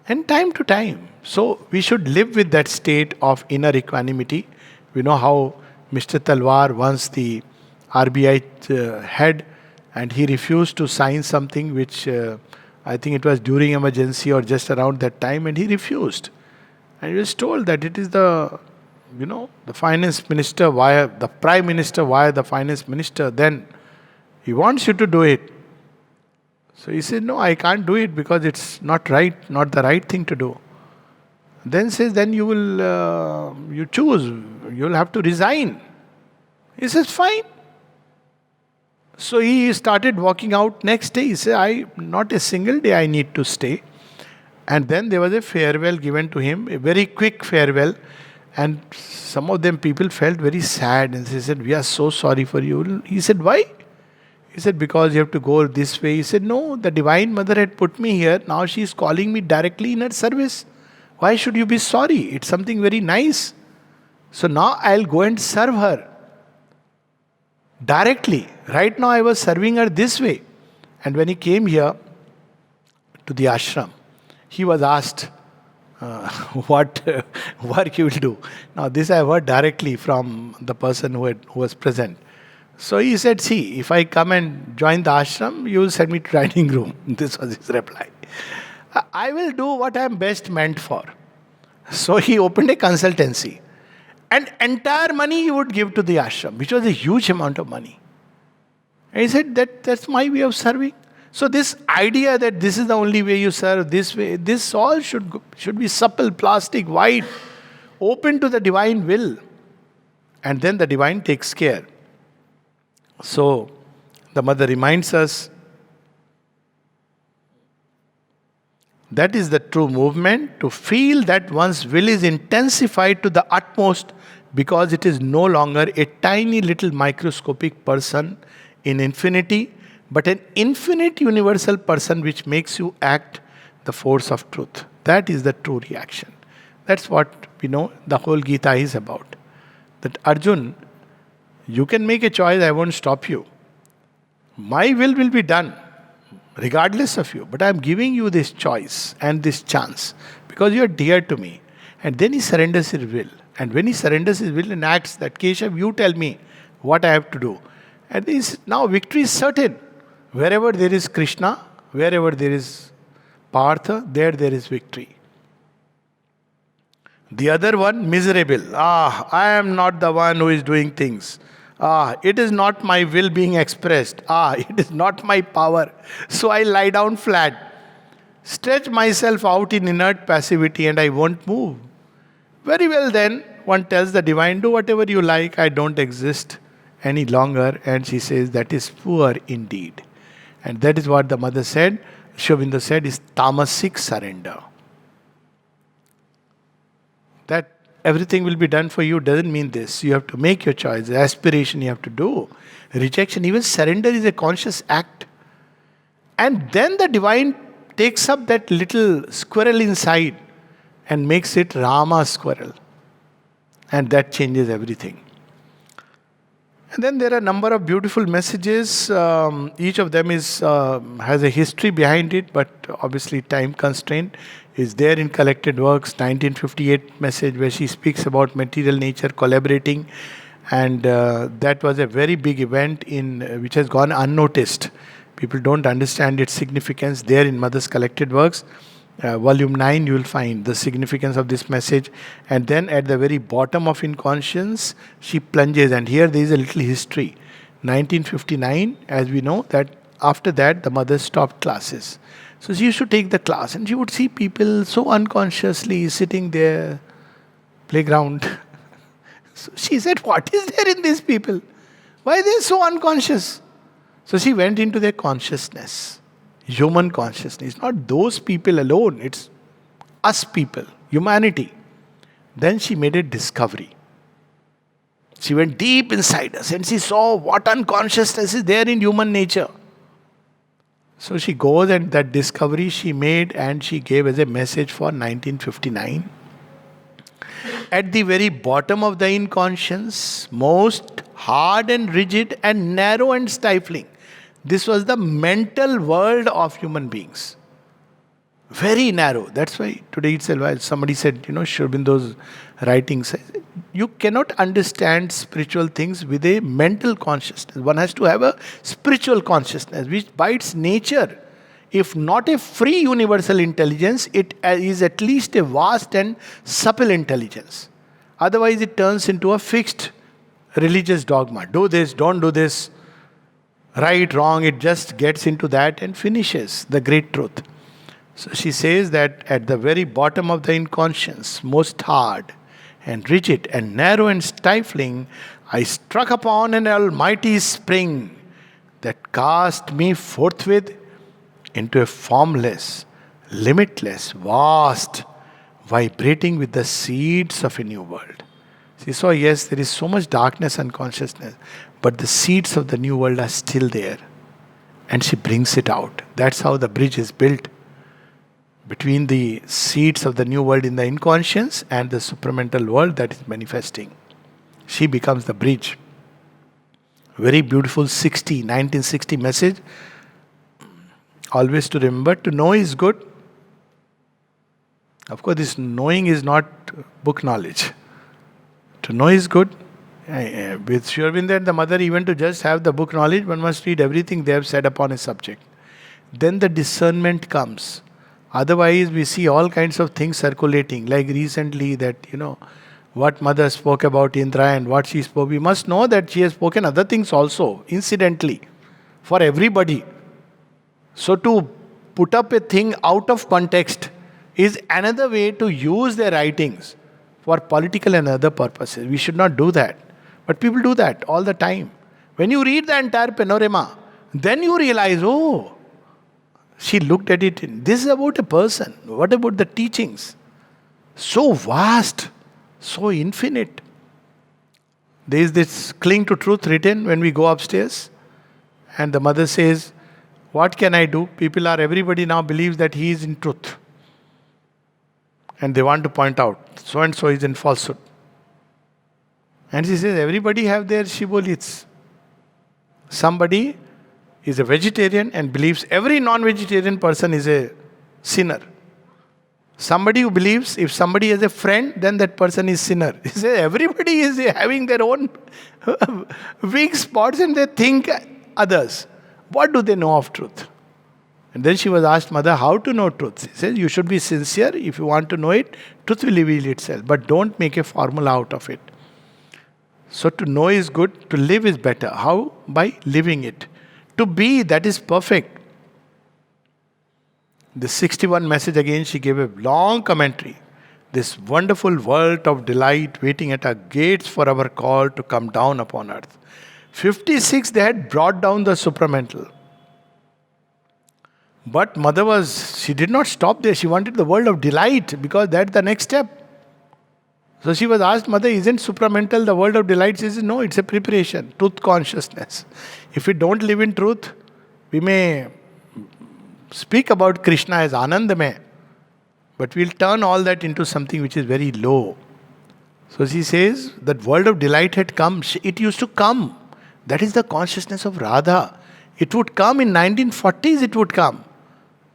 And time to time. So we should live with that state of inner equanimity. We know how Mr. Talwar, once the RBI head, and he refused to sign something which I think it was during emergency or just around that time, and he refused. And he was told that it is the finance minister via the prime minister via the finance minister, then he wants you to do it. So he said, no, I can't do it because it's not right, not the right thing to do. Then says, then you choose, you'll have to resign. He says, fine. So he started walking out. Next day, he said, not a single day I need to stay. And then there was a farewell given to him, a very quick farewell. And some of them people felt very sad and they said, we are so sorry for you. He said, why? He said, because you have to go this way. He said, no, the Divine Mother had put me here. Now she is calling me directly in her service. Why should you be sorry? It's something very nice. So now I'll go and serve her directly. Right now I was serving her this way. And when he came here to the ashram, he was asked what work he will do. Now this I heard directly from the person who was present. So he said, see, if I come and join the ashram, you will send me to dining room. This was his reply. I will do what I am best meant for. So he opened a consultancy. And entire money he would give to the ashram, which was a huge amount of money. And he said, that's my way of serving. So this idea that this is the only way you serve, this way, this all should be supple, plastic, wide, open to the divine will. And then the divine takes care. So the mother reminds us that is the true movement, to feel that one's will is intensified to the utmost because it is no longer a tiny little microscopic person in infinity, but an infinite universal person which makes you act the force of truth. That is the true reaction. That's what we know the whole Gita is about. That Arjun, you can make a choice, I won't stop you. My will be done, regardless of you. But I am giving you this choice and this chance because you are dear to me. And then he surrenders his will. And when he surrenders his will and acts that, Keshav, you tell me what I have to do. And now victory is certain. Wherever there is Krishna, wherever there is Partha, there is victory. The other one, miserable. I am not the one who is doing things. It is not my will being expressed. It is not my power. So I lie down flat, stretch myself out in inert passivity and I won't move. Very well then, one tells the divine, do whatever you like, I don't exist any longer. And she says, that is poor indeed. And that is what the mother said, Sri Aurobindo said, is tamasic surrender. That everything will be done for you doesn't mean this. You have to make your choice. Aspiration you have to do. Rejection, even surrender is a conscious act. And then the divine takes up that little squirrel inside and makes it Rama squirrel. And that changes everything. And then there are a number of beautiful messages. Each of them has a history behind it, but obviously time constraint is there in Collected Works, 1958 message where she speaks about material nature collaborating, and that was a very big event which has gone unnoticed. People don't understand its significance. There in Mother's Collected Works, volume 9, you will find the significance of this message. And then at the very bottom of Inconscience, she plunges, and here there is a little history. 1959, as we know, that after that the mother stopped classes. So she used to take the class and she would see people so unconsciously sitting there, playground. So she said, what is there in these people? Why are they so unconscious? So she went into their consciousness, human consciousness. Not those people alone, it's us people, humanity. Then she made a discovery. She went deep inside us and she saw what unconsciousness is there in human nature. So she goes, and that discovery she made and she gave as a message for 1959. At the very bottom of the inconscience, most hard and rigid and narrow and stifling. This was the mental world of human beings. Very narrow. That's why today itself, while somebody said, Sri Aurobindo's writings, you cannot understand spiritual things with a mental consciousness. One has to have a spiritual consciousness, which by its nature, if not a free universal intelligence, it is at least a vast and supple intelligence. Otherwise, it turns into a fixed religious dogma. Do this, don't do this, right, wrong. It just gets into that and finishes the great truth. So she says that at the very bottom of the inconscience, most hard and rigid and narrow and stifling, I struck upon an almighty spring that cast me forthwith into a formless, limitless, vast, vibrating with the seeds of a new world. She saw, yes, there is so much darkness and consciousness, but the seeds of the new world are still there. And she brings it out. That's how the bridge is built between the seeds of the new world in the inconscience and the supramental world that is manifesting. She becomes the bridge. Very beautiful 1960 message. Always to remember, to know is good. Of course, this knowing is not book knowledge. To know is good. With Sri Aurobindo and the mother, even to just have the book knowledge, one must read everything they have said upon a subject. Then the discernment comes. Otherwise, we see all kinds of things circulating. Like recently that, what mother spoke about Indra and what she spoke. We must know that she has spoken other things also, incidentally, for everybody. So to put up a thing out of context is another way to use their writings for political and other purposes. We should not do that. But people do that all the time. When you read the entire panorama, then you realize, oh, she looked at it. This is about a person. What about the teachings? So vast, so infinite. There is this cling to truth written when we go upstairs. And the mother says, what can I do? Everybody now believes that he is in truth. And they want to point out, so and so is in falsehood. And she says, everybody have their shibboleths. Somebody is a vegetarian and believes every non-vegetarian person is a sinner. Somebody who believes if somebody has a friend, then that person is sinner. He says everybody is having their own weak spots and they think others. What do they know of truth? And then she was asked, Mother, how to know truth? She says, you should be sincere. If you want to know it, truth will reveal itself. But don't make a formula out of it. So to know is good, to live is better. How? By living it. To be, that is perfect. The 61 message again, she gave a long commentary. This wonderful world of delight waiting at our gates for our call to come down upon earth. 56, they had brought down the supramental. But mother she did not stop there. She wanted the world of delight because that's the next step. So she was asked, Mother, isn't supramental the world of delight? She says, no, it's a preparation, truth consciousness. If we don't live in truth, we may speak about Krishna as Anandamay, but we'll turn all that into something which is very low. So she says, that world of delight had come. It used to come. That is the consciousness of Radha. It would come in 1940s, it would come.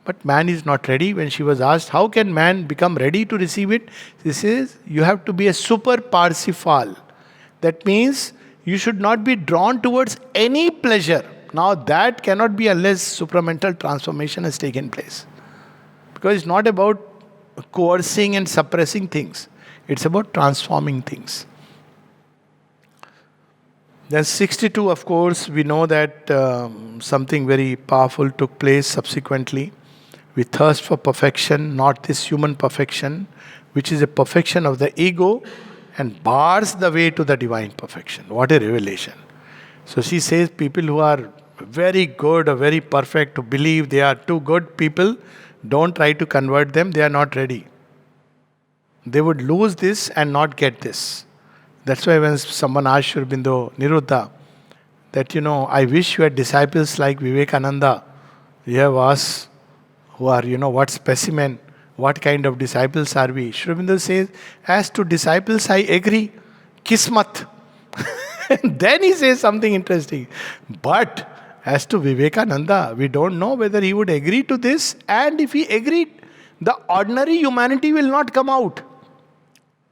But man is not ready. When she was asked, how can man become ready to receive it? She says, you have to be a super Parsifal. That means you should not be drawn towards any pleasure. Now that cannot be unless supramental transformation has taken place. Because it's not about coercing and suppressing things. It's about transforming things. Then 62, of course, we know that something very powerful took place subsequently. We thirst for perfection, not this human perfection, which is a perfection of the ego and bars the way to the divine perfection. What a revelation. So she says people who are very good or very perfect, who believe they are too good people, don't try to convert them, they are not ready. They would lose this and not get this. That's why when someone asked Sri Aurobindo, Niruddha, that I wish you had disciples like Vivekananda. You have asked who are, what specimen, what kind of disciples are we? Sri Aurobindo says, as to disciples, I agree. Kismat. And then he says something interesting. But as to Vivekananda, we don't know whether he would agree to this. And if he agreed, the ordinary humanity will not come out.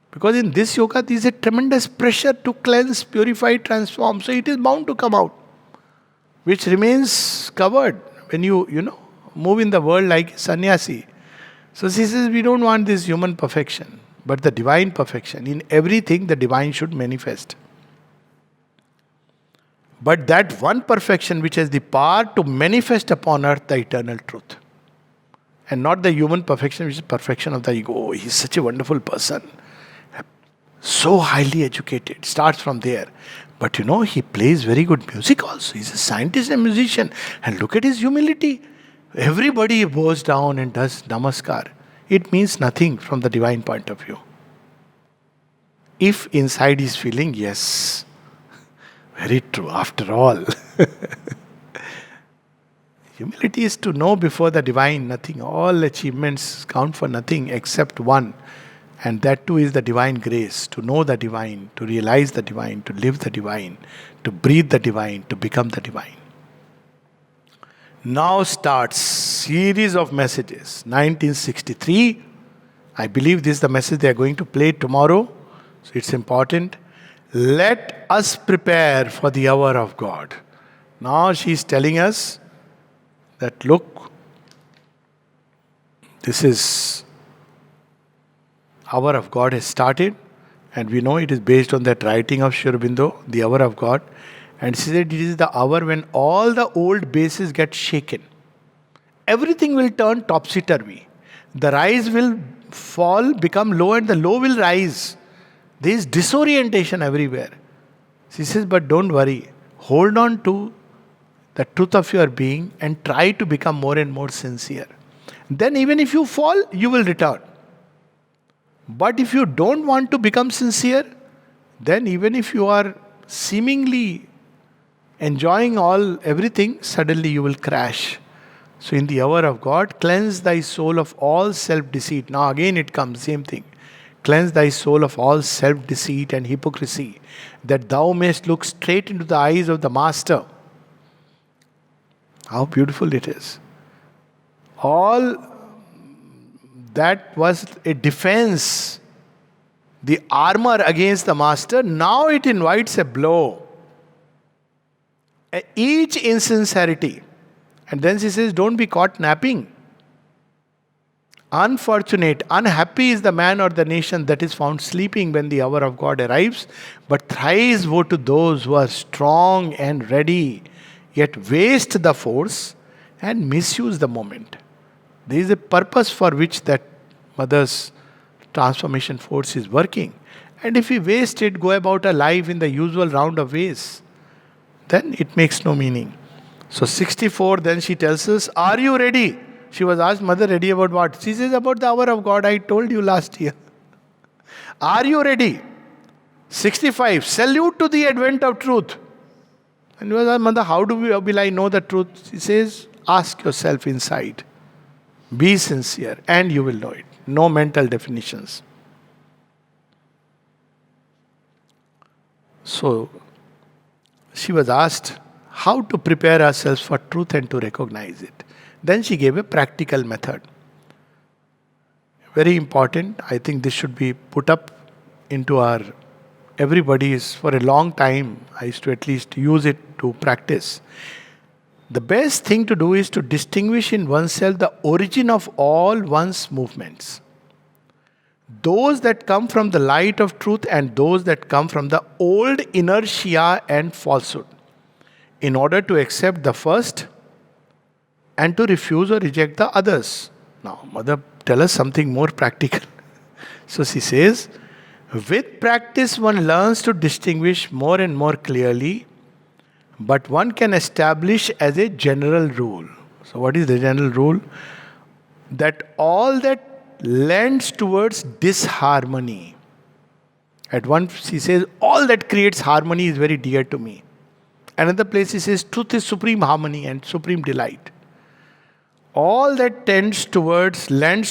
Because in this yoga, there is a tremendous pressure to cleanse, purify, transform. So it is bound to come out, which remains covered when you move in the world like a sannyasi. So she says, we don't want this human perfection, but the divine perfection. In everything, the divine should manifest. But that one perfection which has the power to manifest upon earth the eternal truth. And not the human perfection, which is perfection of the ego. Oh, he's such a wonderful person. So highly educated. Starts from there. But he plays very good music also. He's a scientist and musician. And look at his humility. Everybody bows down and does namaskar. It means nothing from the divine point of view. If inside he's feeling, yes, very true, after all. Humility is to know before the divine nothing. All achievements count for nothing except one. And that too is the divine grace. To know the divine, to realize the divine, to live the divine, to breathe the divine, to become the divine. Now starts series of messages. 1963. I believe this is the message they are going to play tomorrow. So it's important. Let us prepare for the hour of God. Now she is telling us that look, this is hour of God has started, and we know it is based on that writing of Sri Aurobindo, the hour of God. And she said it is the hour when all the old bases get shaken. Everything will turn topsy-turvy. The rise will fall, become low, and the low will rise. There is disorientation everywhere. She says, but don't worry. Hold on to the truth of your being and try to become more and more sincere. Then even if you fall, you will return. But if you don't want to become sincere, then even if you are seemingly enjoying everything, suddenly you will crash. So in the hour of God, cleanse thy soul of all self-deceit. Now again it comes, same thing. Cleanse thy soul of all self-deceit and hypocrisy, that thou mayst look straight into the eyes of the Master. How beautiful it is. All that was a defense, the armor against the Master, now it invites a blow. Each insincerity. And then she says, don't be caught napping. Unfortunate, unhappy is the man or the nation that is found sleeping when the hour of God arrives. But thrice woe to those who are strong and ready, yet waste the force and misuse the moment. There is a purpose for which that mother's transformation force is working. And if we waste it, go about our life in the usual round of ways, then it makes no meaning. So 64, then she tells us, are you ready? She was asked, Mother, ready about what? She says, about the hour of God, I told you last year. Are you ready? 65, salute to the advent of truth. And he was asked, Mother, how will I know the truth? She says, ask yourself inside. Be sincere and you will know it. No mental definitions. So, she was asked how to prepare ourselves for truth and to recognize it. Then she gave a practical method. Very important. I think this should be put up into our everybody's for a long time. I used to at least use it to practice. The best thing to do is to distinguish in oneself the origin of all one's movements. Those that come from the light of truth and those that come from the old inertia and falsehood. In order to accept the first and to refuse or reject the others. Now, Mother, tell us something more practical. So she says, with practice one learns to distinguish more and more clearly, but one can establish as a general rule. So what is the general rule? That all that lends towards disharmony. At one, she says, all that creates harmony is very dear to me. Another place she says, truth is supreme harmony and supreme delight. All that lends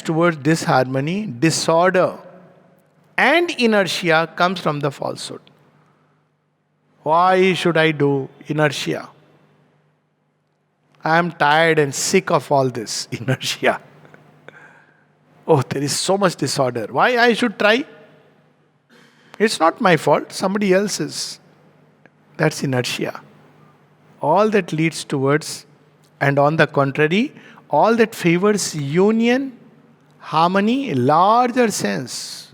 towards disharmony, disorder, and inertia comes from the falsehood. Why should I do inertia? I am tired and sick of all this inertia. Oh, there is so much disorder. Why I should try? It's not my fault, somebody else's. That's inertia. All that leads towards, and on the contrary, all that favors union, harmony, larger sense,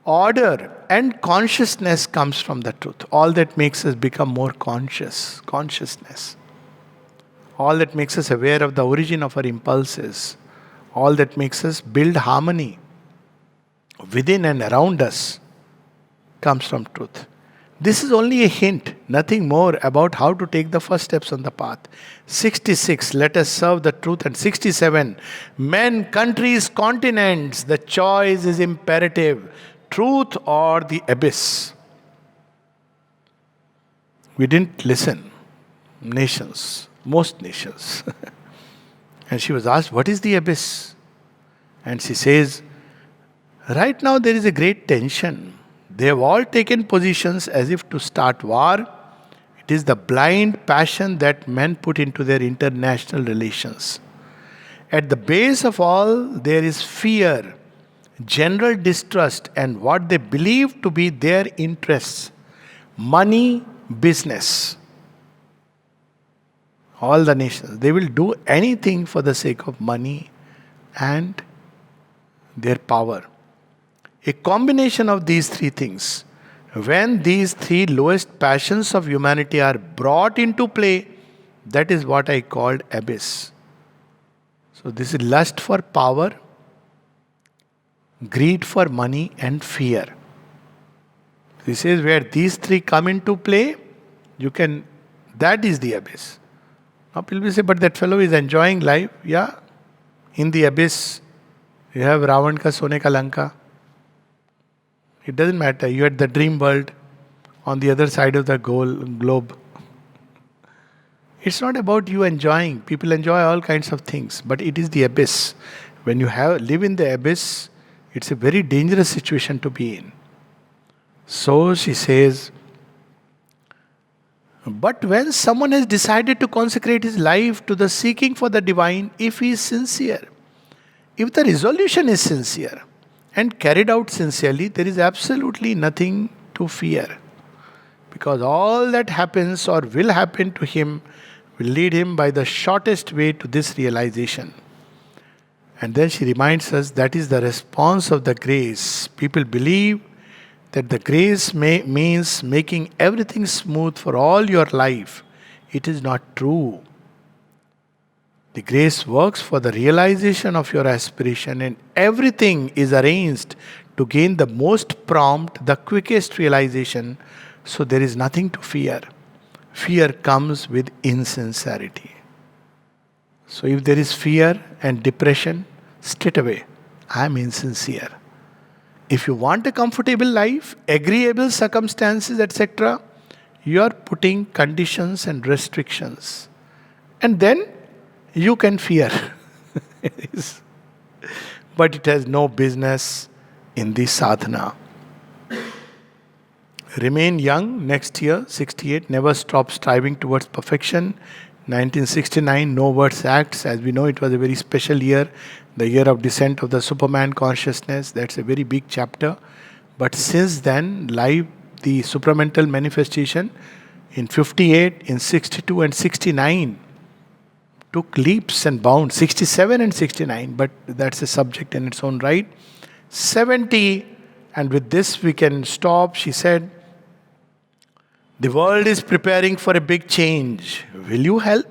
order, and consciousness comes from the truth. All that makes us become more consciousness. All that makes us aware of the origin of our impulses. All that makes us build harmony within and around us comes from truth. This is only a hint, nothing more, about how to take the first steps on the path. 66, let us serve the truth. And 67, men, countries, continents, the choice is imperative. Truth or the abyss. We didn't listen. Nations, most nations. And she was asked, what is the abyss? And she says, right now there is a great tension. They have all taken positions as if to start war. It is the blind passion that men put into their international relations. At the base of all, there is fear, general distrust, and what they believe to be their interests. Money, business. All the nations, they will do anything for the sake of money and their power. A combination of these three things, when these three lowest passions of humanity are brought into play, that is what I called abyss. So this is lust for power, greed for money, and fear. This is where these three come into play, that is the abyss. Now people will say, but that fellow is enjoying life. Yeah, in the abyss, you have Ravan ka Sone ka Lanka. It doesn't matter. You had the dream world on the other side of the globe. It's not about you enjoying. People enjoy all kinds of things, but it is the abyss. When you live in the abyss, it's a very dangerous situation to be in. So she says, but when someone has decided to consecrate his life to the seeking for the divine, if he is sincere, if the resolution is sincere and carried out sincerely, there is absolutely nothing to fear. Because all that happens or will happen to him will lead him by the shortest way to this realization. And then she reminds us that is the response of the grace. People believe that the grace means making everything smooth for all your life. It is not true. The grace works for the realization of your aspiration, and everything is arranged to gain the most prompt, the quickest realization, so there is nothing to fear. Fear comes with insincerity. So if there is fear and depression, straight away, I am insincere. If you want a comfortable life, agreeable circumstances, etc., you are putting conditions and restrictions. And then you can fear. But it has no business in the sadhana. Remain young next year, 68. Never stop striving towards perfection. 1969, No Words Acts. As we know, it was a very special year. The year of descent of the Superman consciousness. That's a very big chapter. But since then, life, the supramental manifestation in 58, in 62 and 69 took leaps and bounds. 67 and 69, but that's a subject in its own right. 70, and with this we can stop. She said, the world is preparing for a big change. Will you help?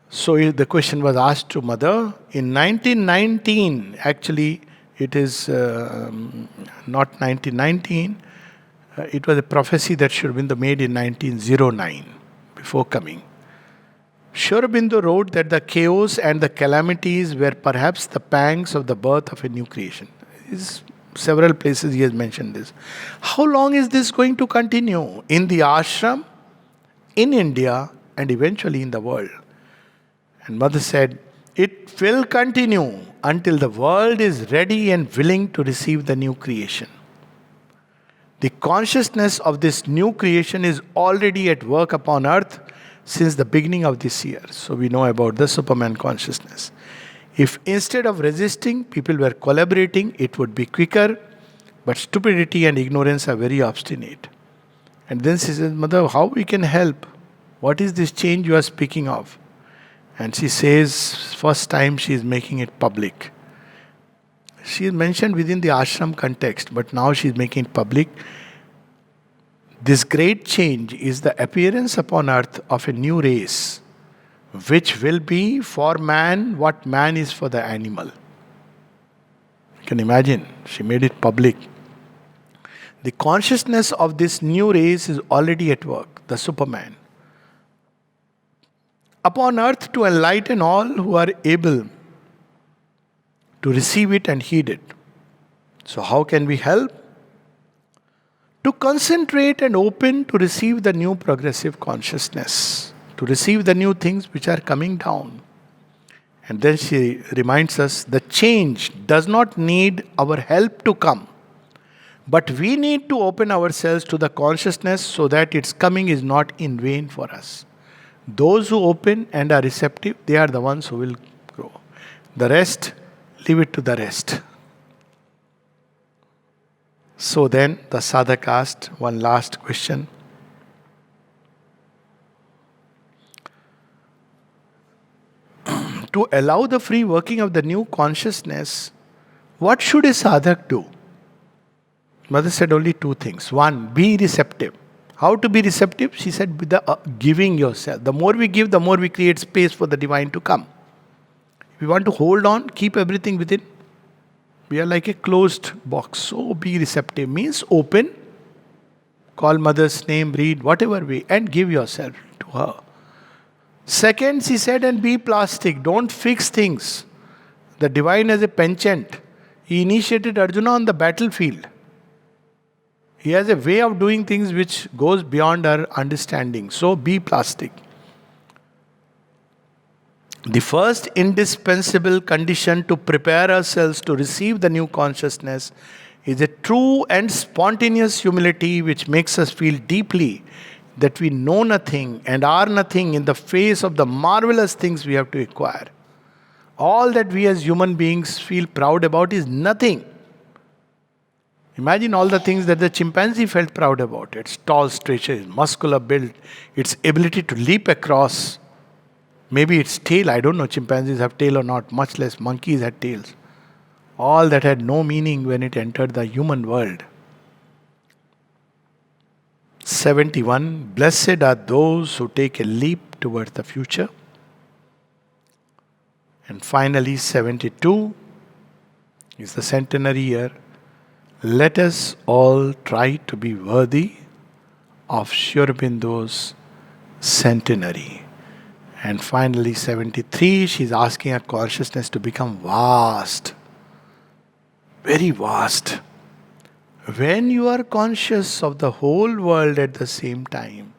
So the question was asked to Mother. In 1919, actually it is not 1919, it was a prophecy that Sri Aurobindo made in 1909, before coming. Sri Aurobindo wrote that the chaos and the calamities were perhaps the pangs of the birth of a new creation. Several places he has mentioned this. How long is this going to continue? In the ashram, in India, and eventually in the world. And Mother said, it will continue until the world is ready and willing to receive the new creation. The consciousness of this new creation is already at work upon earth since the beginning of this year. So we know about the Superman consciousness. If instead of resisting, people were collaborating, it would be quicker. But stupidity and ignorance are very obstinate. And then she says, Mother, how we can help? What is this change you are speaking of? And she says, first time she is making it public. She is mentioned within the ashram context, but now she is making it public. This great change is the appearance upon earth of a new race, which will be for man what man is for the animal. You can imagine, she made it public. The consciousness of this new race is already at work, the Superman. Upon earth to enlighten all who are able to receive it and heed it. So how can we help? To concentrate and open to receive the new progressive consciousness, to receive the new things which are coming down. And then she reminds us, the change does not need our help to come, but we need to open ourselves to the consciousness so that its coming is not in vain for us. Those who open and are receptive, they are the ones who will grow. The rest, leave it to the rest. So then the sadhak asked one last question. To allow the free working of the new consciousness, what should a sadhak do? Mother said only two things. One, be receptive. How to be receptive? She said, with the giving yourself. The more we give, the more we create space for the divine to come. If we want to hold on, keep everything within. We are like a closed box. So be receptive means open, call mother's name, read whatever way, and give yourself to her. Second, she said, and be plastic. Don't fix things. The divine has a penchant. He initiated Arjuna on the battlefield. He has a way of doing things which goes beyond our understanding. So be plastic. The first indispensable condition to prepare ourselves to receive the new consciousness is a true and spontaneous humility which makes us feel deeply that we know nothing and are nothing in the face of the marvelous things we have to acquire. All that we as human beings feel proud about is nothing. Imagine all the things that the chimpanzee felt proud about. Its tall stature, its muscular build, its ability to leap across. Maybe its tail, I don't know, chimpanzees have tail or not, much less monkeys had tails. All that had no meaning when it entered the human world. 71, blessed are those who take a leap towards the future. And finally, 72 is the centenary year. Let us all try to be worthy of Sri Aurobindo's centenary. And finally, 73, she's asking her consciousness to become vast, very vast. When you are conscious of the whole world at the same time,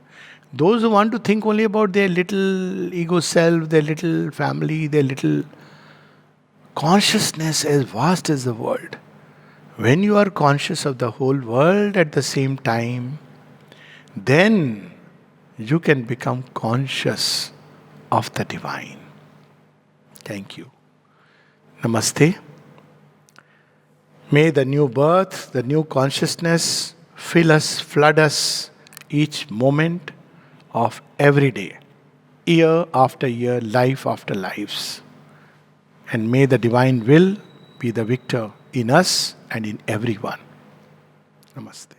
those who want to think only about their little ego self, their little family, their little consciousness as vast as the world. When you are conscious of the whole world at the same time, then you can become conscious of the divine. Thank you. Namaste. May the new birth, the new consciousness fill us, flood us each moment of every day, year after year, life after lives. And may the divine will be the victor in us and in everyone. Namaste.